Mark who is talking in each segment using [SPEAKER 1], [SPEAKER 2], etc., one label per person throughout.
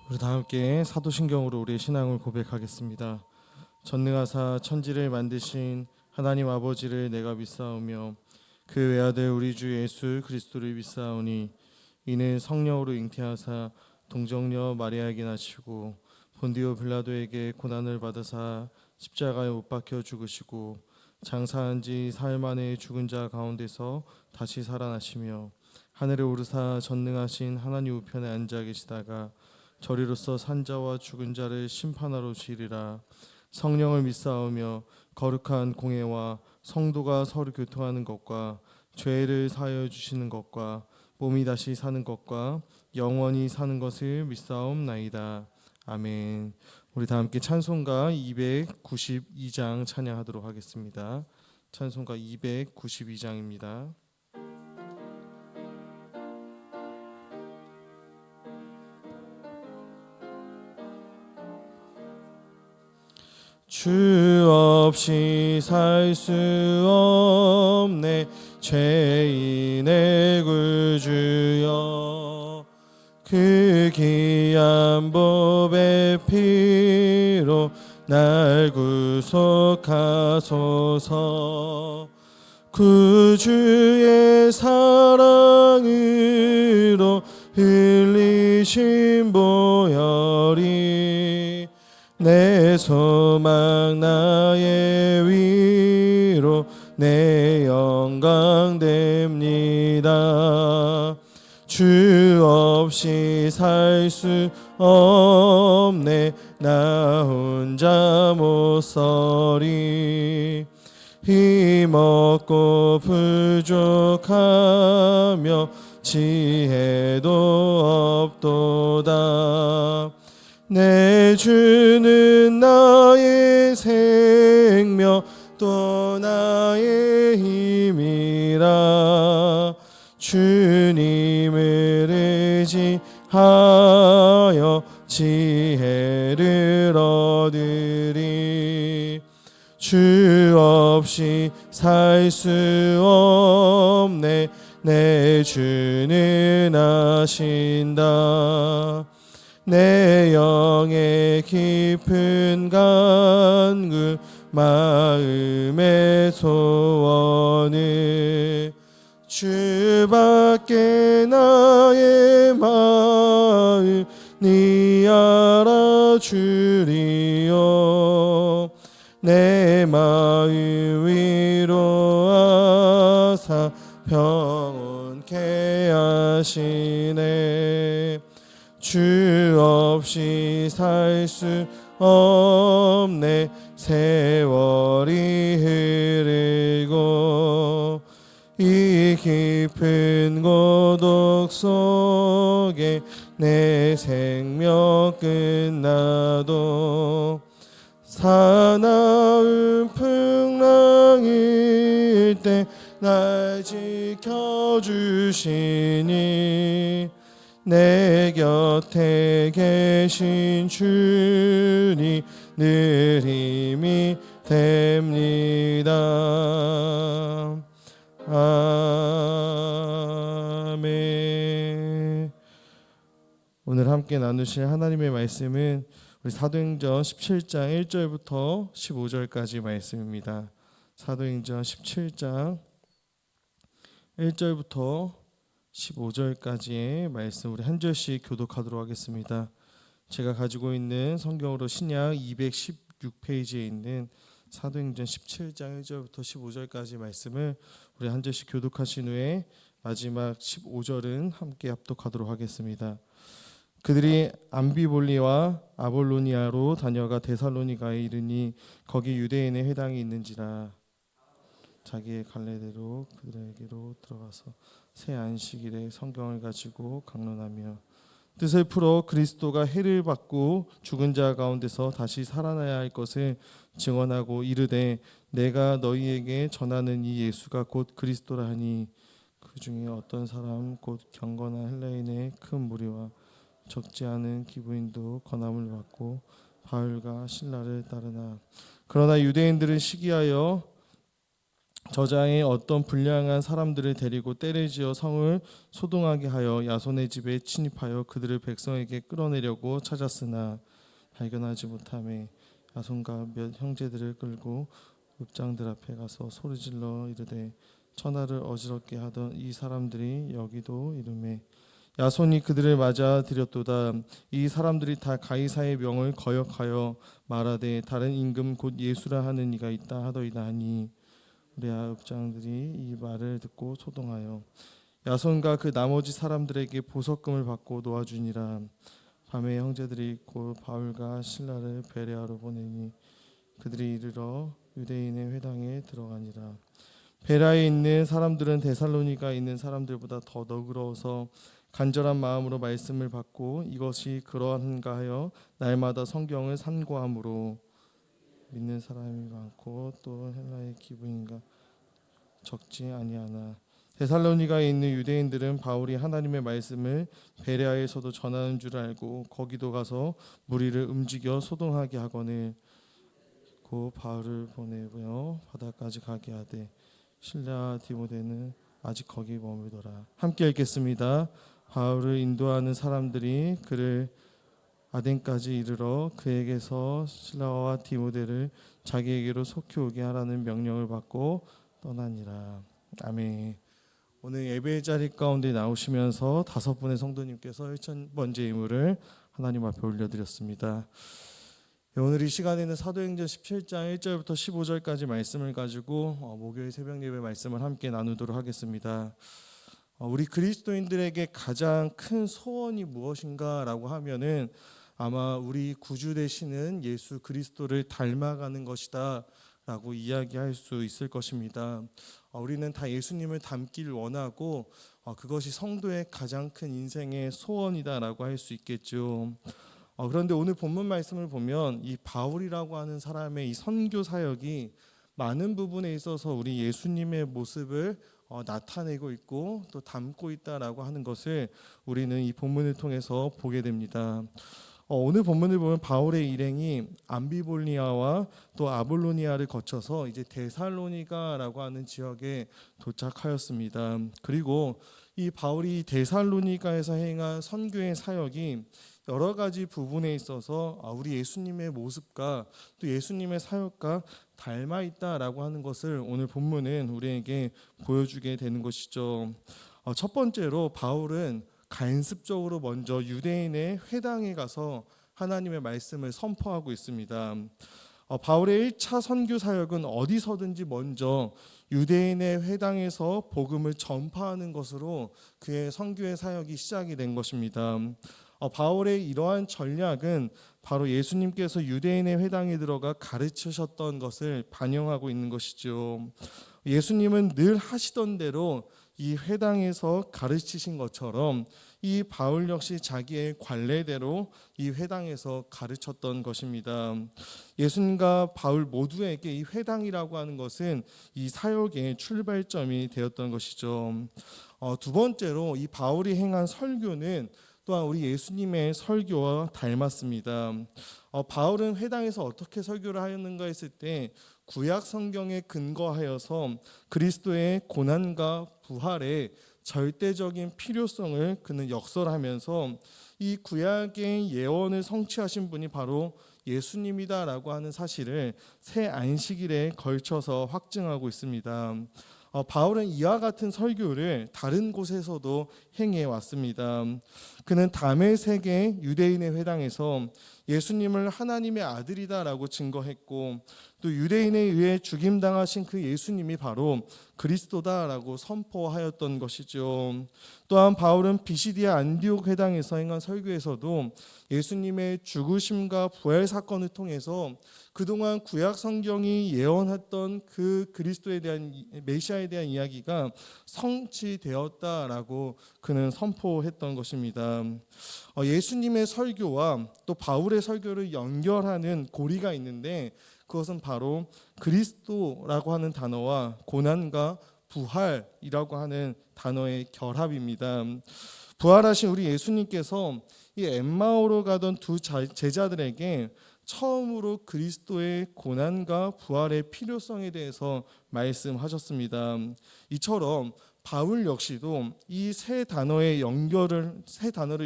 [SPEAKER 1] 우리 다 함께 사도신경으로 우리의 신앙을 고백하겠습니다. 전능하사 천지를 만드신 하나님 아버지를 내가 믿사오며 그 외아들 우리 주 예수 그리스도를 믿사오니 이는 성령으로 잉태하사 동정녀 마리아에게 낳으시고 본디오 빌라도에게 고난을 받으사 십자가에 못 박혀 죽으시고 장사한 지 사흘 만에 죽은 자 가운데서 다시 살아나시며 하늘에 오르사 전능하신 하나님 우편에 앉아 계시다가 저리로서 산자와 죽은 자를 심판하러 오시리라. 성령을 믿사오며 거룩한 공회와 성도가 서로 교통하는 것과 죄를 사하여 주시는 것과 몸이 다시 사는 것과 영원히 사는 것을 믿사옵나이다. 아멘. 우리 다 함께 찬송가 292장 찬양하도록 하겠습니다. 찬송가 292장입니다. 주 없이 살 수 없네 죄인의 구주여 그 귀한 보배 피로 날 구속하소서 구주의 사랑으로 흘리신 보혈이 내 소망 나의 위로 내 영광 됩니다. 주 없이 살 수 없네 나 혼자 못 서리 힘없고 부족하며 지혜도 없도다. 내 주는 나의 생명 또 나의 힘이라. 주님을 의지하여 지혜를 얻으리. 주 없이 살 수 없네 내 주는 아신다. 내 영의 깊은 간구 마음의 소원을 주밖에 나의 마음 니 알아주리요. 내 마음 위로하사 평온케 하시네. 주 없이 살 수 없네 세월이 흐르고 이 깊은 고독 속에 내 생명 끝나도 사나운 풍랑일 때 날 지켜주시니 내 곁에 계신 주님 늘 힘이 됩니다. 아멘. 오늘 함께 나누실 하나님의 말씀은 우리 사도행전 17장 1절부터 15절까지 말씀입니다. 사도행전 17장 1절부터 15절까지의 말씀 우리 한 절씩 교독하도록 하겠습니다. 제가 가지고 있는 성경으로 신약 216페이지에 있는 사도행전 17장 1절부터 15절까지 말씀을 우리 한 절씩 교독하신 후에 마지막 15절은 함께 합독하도록 하겠습니다. 그들이 암비볼리와 아볼로니아로 다녀가 데살로니가에 이르니 거기 유대인의 회당이 있는지라. 자기의 갈래대로 그들에게로 들어가서 새 안식일에 성경을 가지고 강론하며 뜻을 풀어 그리스도가 해를 받고 죽은 자 가운데서 다시 살아나야 할 것을 증언하고 이르되 내가 너희에게 전하는 이 예수가 곧 그리스도라 하니 그 중에 어떤 사람 곧 경건한 헬라인의 큰 무리와 적지 않은 기부인도 권함을 받고 바울과 신라를 따르나 그러나 유대인들은 시기하여 저자의 어떤 불량한 사람들을 데리고 때를 지어 성을 소동하게 하여 야손의 집에 침입하여 그들을 백성에게 끌어내려고 찾았으나 발견하지 못하매 야손과 몇 형제들을 끌고 읍장들 앞에 가서 소리질러 이르되 천하를 어지럽게 하던 이 사람들이 여기도 이르매 야손이 그들을 맞아 들였도다. 이 사람들이 다 가이사의 명을 거역하여 말하되 다른 임금 곧 예수라 하는 이가 있다 하더이다 하니 우리아 읍장들이 이 말을 듣고 소동하여 야손과 그 나머지 사람들에게 보석금을 받고 놓아주니라. 밤에 형제들이 곧 바울과 신라를 베레아로 보내니 그들이 이르러 유대인의 회당에 들어가니라. 베레아에 있는 사람들은 데살로니가 있는 사람들보다 더 너그러워서 간절한 마음으로 말씀을 받고 이것이 그러한가 하여 날마다 성경을 산고함으로 믿는 사람이 많고 또 헬라의 기부인가 적지 아니하나. 데살로니가에 있는 유대인들은 바울이 하나님의 말씀을 베레아에서도 전하는 줄 알고 거기도 가서 무리를 움직여 소동하게 하거늘 고 바울을 보내며 바다까지 가게 하되 실라와 디모데는 아직 거기 머물더라. 함께 읽겠습니다. 바울을 인도하는 사람들이 그를 아덴까지 이르러 그에게서 실라와 디모데를 자기에게로 속히 오게 하라는 명령을 받고 떠나니라. 아멘. 오늘 예배의 자리 가운데 나오시면서 5분의 성도님께서 1,000번째 예물을 하나님 앞에 올려드렸습니다. 오늘 이 시간에는 사도행전 17장 1절부터 15절까지 말씀을 가지고 목요일 새벽 예배 말씀을 함께 나누도록 하겠습니다. 우리 그리스도인들에게 가장 큰 소원이 무엇인가라고 하면은 아마 우리 구주 되시는 예수 그리스도를 닮아가는 것이다 라고 이야기할 수 있을 것입니다. 우리는 다 예수님을 닮길 원하고 그것이 성도의 가장 큰 인생의 소원이다라고 할 수 있겠죠. 그런데 오늘 본문 말씀을 보면 이 바울이라고 하는 사람의 이 선교 사역이 많은 부분에 있어서 우리 예수님의 모습을 나타내고 있고 또 담고 있다라고 하는 것을 우리는 이 본문을 통해서 보게 됩니다. 오늘 본문을 보면 바울의 일행이 암비볼리아와 또 아볼로니아를 거쳐서 이제 데살로니가라고 하는 지역에 도착하였습니다. 그리고 이 바울이 데살로니가에서 행한 선교의 사역이 여러 가지 부분에 있어서 우리 예수님의 모습과 또 예수님의 사역과 닮아 있다라고 하는 것을 오늘 본문은 우리에게 보여주게 되는 것이죠. 첫 번째로 바울은 간습적으로 먼저 유대인의 회당에 가서 하나님의 말씀을 선포하고 있습니다. 바울의 1차 선교 사역은 어디서든지 먼저 유대인의 회당에서 복음을 전파하는 것으로 그의 선교의 사역이 시작이 된 것입니다. 바울의 이러한 전략은 바로 예수님께서 유대인의 회당에 들어가 가르치셨던 것을 반영하고 있는 것이죠. 예수님은 늘 하시던 대로 이 회당에서 가르치신 것처럼 이 바울 역시 자기의 관례대로 이 회당에서 가르쳤던 것입니다. 예수님과 바울 모두에게 이 회당이라고 하는 것은 이 사역의 출발점이 되었던 것이죠. 두 번째로 이 바울이 행한 설교는 또한 우리 예수님의 설교와 닮았습니다. 바울은 회당에서 어떻게 설교를 하였는가 했을 때 구약 성경에 근거하여서 그리스도의 고난과 부활의 절대적인 필요성을 그는 역설하면서 이 구약의 예언을 성취하신 분이 바로 예수님이다라고 하는 사실을 새 안식일에 걸쳐서 확증하고 있습니다. 바울은 이와 같은 설교를 다른 곳에서도 행해 왔습니다. 그는 다메섹의 유대인의 회당에서 예수님을 하나님의 아들이다라고 증거했고 또 유대인에 의해 죽임당하신 그 예수님이 바로 그리스도다라고 선포하였던 것이죠. 또한 바울은 비시디아 안디옥 회당에서 행한 설교에서도 예수님의 죽으심과 부활 사건을 통해서 그동안 구약 성경이 예언했던 그 그리스도에 대한 메시아에 대한 이야기가 성취되었다라고 그는 선포했던 것입니다. 예수님의 설교와 또 바울의 설교를 연결하는 고리가 있는데 그것은 바로 그리스도라고 하는 단어와 고난과 부활이라고 하는 단어의 결합입니다. 부활하신 우리 예수님께서 이 엠마오로 가던 두 제자들에게 처음으로 그리스도의 고난과 부활의 필요성에 대해서 말씀하셨습니다. 이처럼 바울 역시도 이 세 단어를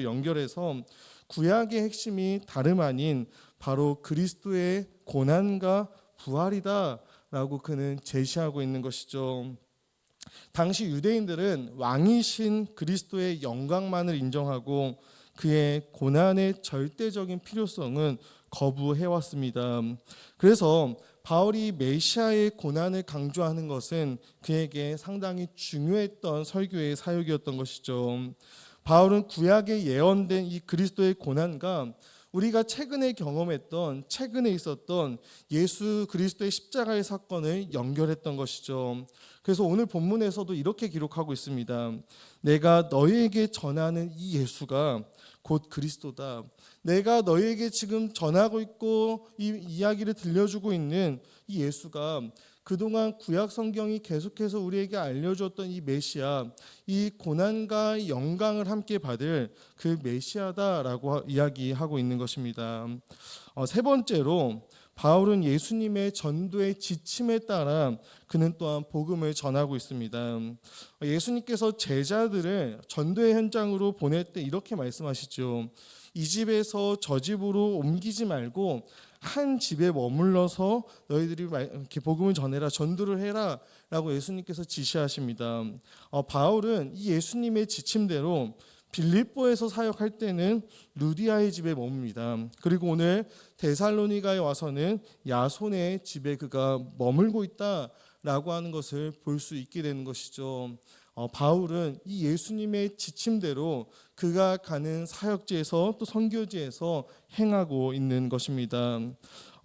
[SPEAKER 1] 연결해서 구약의 핵심이 다름 아닌 바로 그리스도의 고난과 부활이다라고 그는 제시하고 있는 것이죠. 당시 유대인들은 왕이신 그리스도의 영광만을 인정하고 그의 고난의 절대적인 필요성은 거부해왔습니다. 그래서 바울이 메시아의 고난을 강조하는 것은 그에게 상당히 중요했던 설교의 사역이었던 것이죠. 바울은 구약에 예언된 이 그리스도의 고난과 우리가 최근에 있었던 예수 그리스도의 십자가의 사건을 연결했던 것이죠. 그래서 오늘 본문에서도 이렇게 기록하고 있습니다. 내가 너희에게 전하는 이 예수가 곧 그리스도다. 내가 너희에게 지금 전하고 있고 이 이야기를 들려주고 있는 이 예수가 그동안 구약 성경이 계속해서 우리에게 알려주었던 이 메시아, 이 고난과 영광을 함께 받을 그 메시아다라고 이야기하고 있는 것입니다. 세 번째로 바울은 예수님의 전도의 지침에 따라 그는 또한 복음을 전하고 있습니다. 예수님께서 제자들을 전도의 현장으로 보낼 때 이렇게 말씀하시죠. 이 집에서 저 집으로 옮기지 말고 한 집에 머물러서 너희들이 이렇게 복음을 전해라, 전도를 해라 라고 예수님께서 지시하십니다. 바울은 이 예수님의 지침대로 빌립보에서 사역할 때는 루디아의 집에 머뭅니다. 그리고 오늘 데살로니가에 와서는 야손의 집에 그가 머물고 있다라고 하는 것을 볼 수 있게 되는 것이죠. 바울은 이 예수님의 지침대로 그가 가는 사역지에서 또 선교지에서 행하고 있는 것입니다.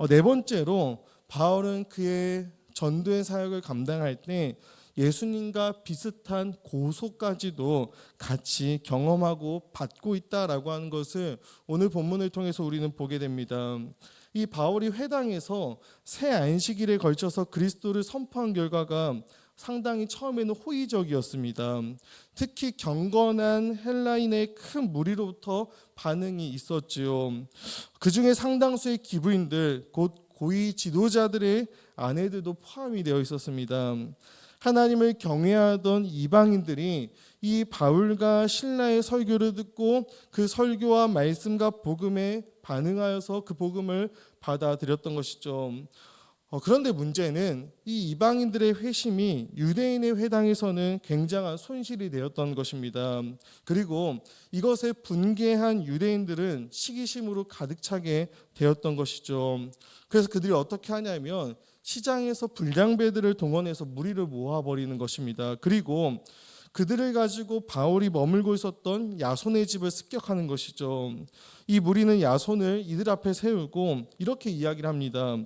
[SPEAKER 1] 네 번째로 바울은 그의 전도의 사역을 감당할 때 예수님과 비슷한 고소까지도 같이 경험하고 받고 있다라고 하는 것을 오늘 본문을 통해서 우리는 보게 됩니다. 이 바울이 회당에서 새 안식일에 걸쳐서 그리스도를 선포한 결과가 상당히 처음에는 호의적이었습니다. 특히 경건한 헬라인의 큰 무리로부터 반응이 있었지요. 그 중에 상당수의 기부인들, 곧 고위 지도자들의 아내들도 포함이 되어 있었습니다. 하나님을 경외하던 이방인들이 이 바울과 실라의 설교를 듣고 그 설교와 말씀과 복음에 반응하여서 그 복음을 받아들였던 것이죠. 그런데 문제는 이 이방인들의 회심이 유대인의 회당에서는 굉장한 손실이 되었던 것입니다. 그리고 이것에 분개한 유대인들은 시기심으로 가득 차게 되었던 것이죠. 그래서 그들이 어떻게 하냐면 시장에서 불량배들을 동원해서 무리를 모아버리는 것입니다. 그리고 그들을 가지고 바울이 머물고 있었던 야손의 집을 습격하는 것이죠. 이 무리는 야손을 이들 앞에 세우고 이렇게 이야기를 합니다.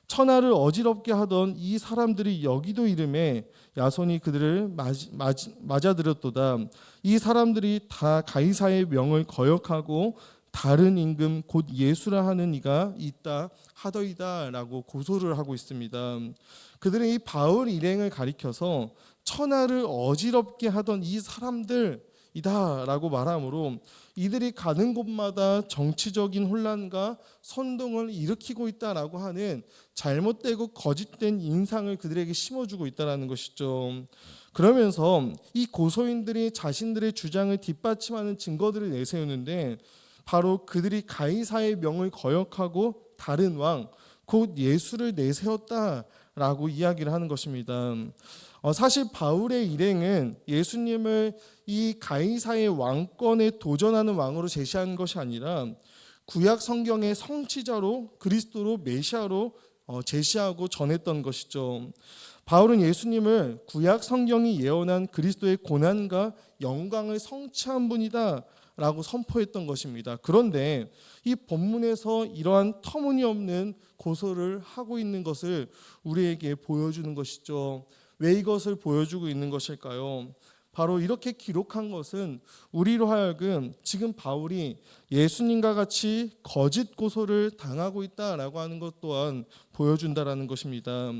[SPEAKER 1] 천하를 어지럽게 하던 이 사람들이 여기도 이름에 야손이 그들을 맞아들였도다. 이 사람들이 다 가이사의 명을 거역하고 다른 임금 곧 예수라 하는 이가 있다 하더이다 라고 고소를 하고 있습니다. 그들은 이 바울 일행을 가리켜서 천하를 어지럽게 하던 이 사람들이다 라고 말하므로 이들이 가는 곳마다 정치적인 혼란과 선동을 일으키고 있다라고 하는 잘못되고 거짓된 인상을 그들에게 심어주고 있다는 것이죠. 그러면서 이 고소인들이 자신들의 주장을 뒷받침하는 증거들을 내세우는데 바로 그들이 가이사의 명을 거역하고 다른 왕, 곧 예수를 내세웠다라고 이야기를 하는 것입니다. 사실 바울의 일행은 예수님을 이 가이사의 왕권에 도전하는 왕으로 제시한 것이 아니라 구약 성경의 성취자로 그리스도로 메시아로 제시하고 전했던 것이죠. 바울은 예수님을 구약 성경이 예언한 그리스도의 고난과 영광을 성취한 분이다 라고 선포했던 것입니다. 그런데 이 본문에서 이러한 터무니없는 고소를 하고 있는 것을 우리에게 보여주는 것이죠. 왜 이것을 보여주고 있는 것일까요? 바로 이렇게 기록한 것은 우리로 하여금 지금 바울이 예수님과 같이 거짓 고소를 당하고 있다라고 하는 것 또한 보여준다라는 것입니다.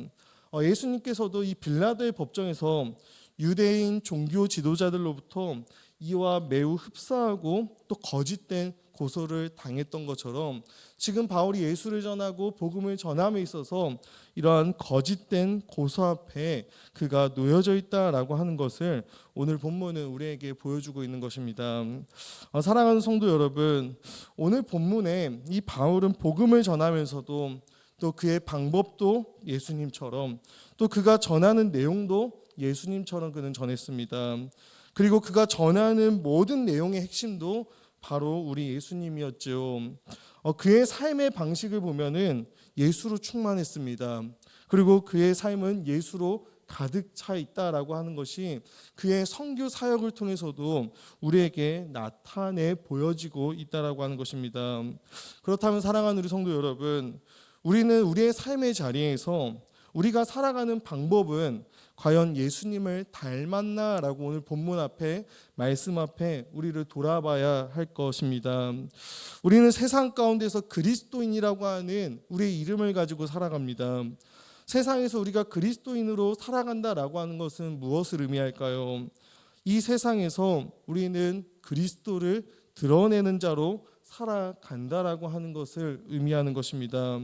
[SPEAKER 1] 예수님께서도 이 빌라도의 법정에서 유대인 종교 지도자들로부터 이와 매우 흡사하고 또 거짓된 고소를 당했던 것처럼 지금 바울이 예수를 전하고 복음을 전함에 있어서 이러한 거짓된 고소 앞에 그가 놓여져 있다라고 하는 것을 오늘 본문은 우리에게 보여주고 있는 것입니다. 사랑하는 성도 여러분, 오늘 본문에 이 바울은 복음을 전하면서도 또 그의 방법도 예수님처럼 또 그가 전하는 내용도 예수님처럼 그는 전했습니다. 그리고 그가 전하는 모든 내용의 핵심도 바로 우리 예수님이었죠. 그의 삶의 방식을 보면은 예수로 충만했습니다. 그리고 그의 삶은 예수로 가득 차 있다라고 하는 것이 그의 선교 사역을 통해서도 우리에게 나타내 보여지고 있다라고 하는 것입니다. 그렇다면 사랑하는 우리 성도 여러분, 우리는 우리의 삶의 자리에서 우리가 살아가는 방법은 과연 예수님을 닮았나라고 오늘 본문 앞에 말씀 앞에 우리를 돌아봐야 할 것입니다. 우리는 세상 가운데서 그리스도인이라고 하는 우리의 이름을 가지고 살아갑니다. 세상에서 우리가 그리스도인으로 살아간다라고 하는 것은 무엇을 의미할까요? 이 세상에서 우리는 그리스도를 드러내는 자로 살아간다라고 하는 것을 의미하는 것입니다.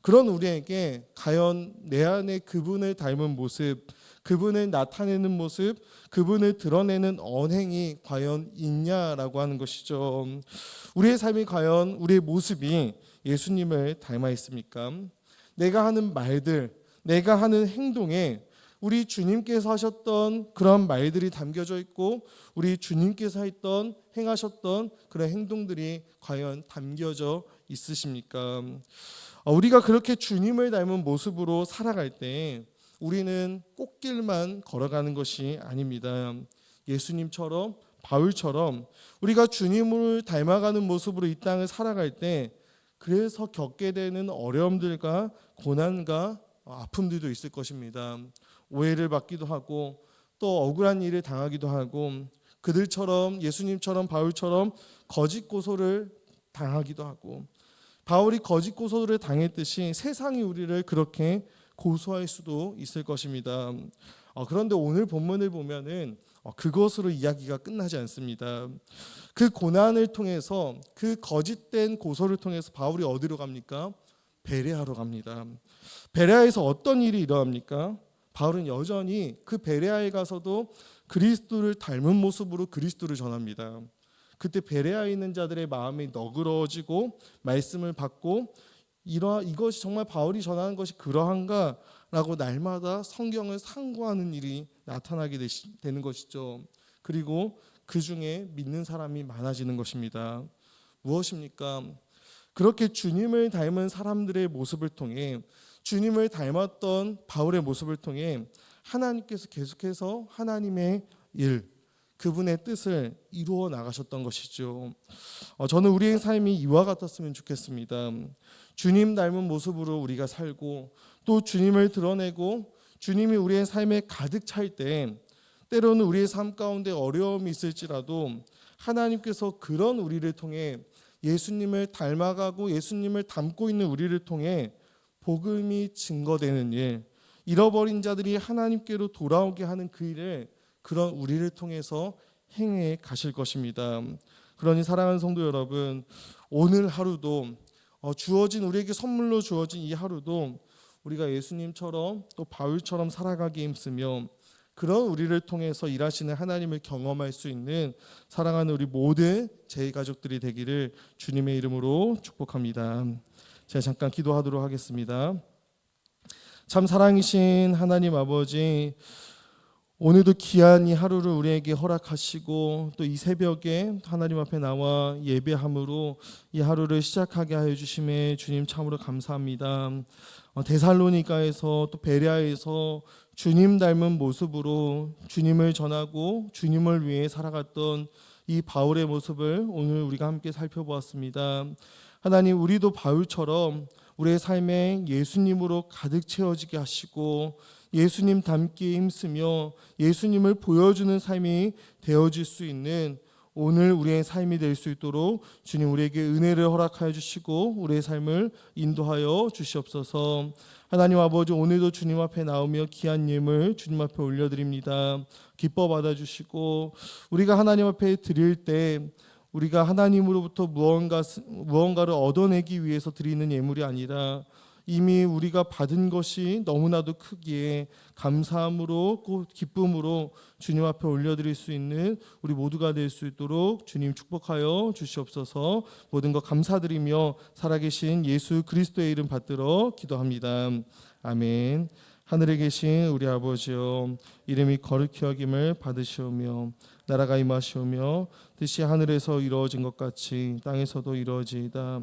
[SPEAKER 1] 그런 우리에게 과연 내 안에 그분을 닮은 모습, 그분을 나타내는 모습, 그분을 드러내는 언행이 과연 있냐라고 하는 것이죠. 우리의 삶이 과연 우리의 모습이 예수님을 닮아 있습니까? 내가 하는 말들, 내가 하는 행동에 우리 주님께서 하셨던 그런 말들이 담겨져 있고 우리 주님께서 했던 행하셨던 그런 행동들이 과연 담겨져 있으십니까? 우리가 그렇게 주님을 닮은 모습으로 살아갈 때 우리는 꽃길만 걸어가는 것이 아닙니다. 예수님처럼 바울처럼 우리가 주님을 닮아가는 모습으로 이 땅을 살아갈 때 그래서 겪게 되는 어려움들과 고난과 아픔들도 있을 것입니다. 오해를 받기도 하고 또 억울한 일을 당하기도 하고 그들처럼 예수님처럼 바울처럼 거짓 고소를 당하기도 하고 바울이 거짓 고소를 당했듯이 세상이 우리를 그렇게 고소할 수도 있을 것입니다. 그런데 오늘 본문을 보면은 그것으로 이야기가 끝나지 않습니다. 그 고난을 통해서 그 거짓된 고소를 통해서 바울이 어디로 갑니까? 베레아로 갑니다. 베레아에서 어떤 일이 일어납니까? 바울은 여전히 그 베레아에 가서도 그리스도를 닮은 모습으로 그리스도를 전합니다. 그때 베레아에 있는 자들의 마음이 너그러워지고 말씀을 받고 이것이 정말 바울이 전하는 것이 그러한가라고 날마다 성경을 상고하는 일이 나타나게 되는 것이죠. 그리고 그 중에 믿는 사람이 많아지는 것입니다. 무엇입니까? 그렇게 주님을 닮은 사람들의 모습을 통해 주님을 닮았던 바울의 모습을 통해 하나님께서 계속해서 하나님의 일, 그분의 뜻을 이루어 나가셨던 것이죠. 저는 우리의 삶이 이와 같았으면 좋겠습니다. 주님 닮은 모습으로 우리가 살고 또 주님을 드러내고 주님이 우리의 삶에 가득 찰 때 때로는 우리의 삶 가운데 어려움이 있을지라도 하나님께서 그런 우리를 통해 예수님을 닮아가고 예수님을 닮고 있는 우리를 통해 복음이 증거되는 일, 잃어버린 자들이 하나님께로 돌아오게 하는 그 일을 그런 우리를 통해서 행해 가실 것입니다. 그러니 사랑하는 성도 여러분, 오늘 하루도 주어진 우리에게 선물로 주어진 이 하루도 우리가 예수님처럼 또 바울처럼 살아가기 힘쓰며 그런 우리를 통해서 일하시는 하나님을 경험할 수 있는 사랑하는 우리 모든 제 가족들이 되기를 주님의 이름으로 축복합니다. 제가 잠깐 기도하도록 하겠습니다. 참 사랑이신 하나님 아버지, 오늘도 귀한 이 하루를 우리에게 허락하시고 또 이 새벽에 하나님 앞에 나와 예배함으로 이 하루를 시작하게 하여 주심에 주님 참으로 감사합니다. 데살로니가에서 또 베레아에서 주님 닮은 모습으로 주님을 전하고 주님을 위해 살아갔던 이 바울의 모습을 오늘 우리가 함께 살펴보았습니다. 하나님, 우리도 바울처럼 우리의 삶에 예수님으로 가득 채워지게 하시고 예수님 닮기에 힘쓰며 예수님을 보여주는 삶이 되어질 수 있는 오늘 우리의 삶이 될 수 있도록 주님 우리에게 은혜를 허락하여 주시고 우리의 삶을 인도하여 주시옵소서. 하나님 아버지, 오늘도 주님 앞에 나오며 귀한 예물 주님 앞에 올려드립니다. 기뻐 받아주시고 우리가 하나님 앞에 드릴 때 우리가 하나님으로부터 무언가를 얻어내기 위해서 드리는 예물이 아니라 이미 우리가 받은 것이 너무나도 크기에 감사함으로 기쁨으로 주님 앞에 올려드릴 수 있는 우리 모두가 될 수 있도록 주님 축복하여 주시옵소서. 모든 것 감사드리며 살아계신 예수 그리스도의 이름 받들어 기도합니다. 아멘. 하늘에 계신 우리 아버지여, 이름이 거룩히 여김을 받으시오며 나라가 임하시오며 뜻이 하늘에서 이루어진 것 같이 땅에서도 이루어지이다.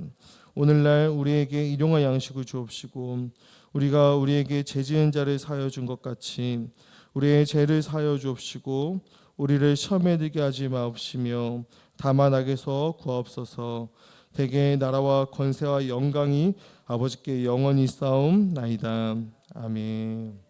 [SPEAKER 1] 오늘날 우리에게 일용할 양식을 주옵시고 우리가 우리에게 죄 지은 자를 사하여 준 것 같이 우리의 죄를 사하여 주옵시고 우리를 시험에 들게 하지 마옵시며 다만 악에서 구하옵소서. 대개 나라와 권세와 영광이 아버지께 영원히 있사옵나이다. 아멘.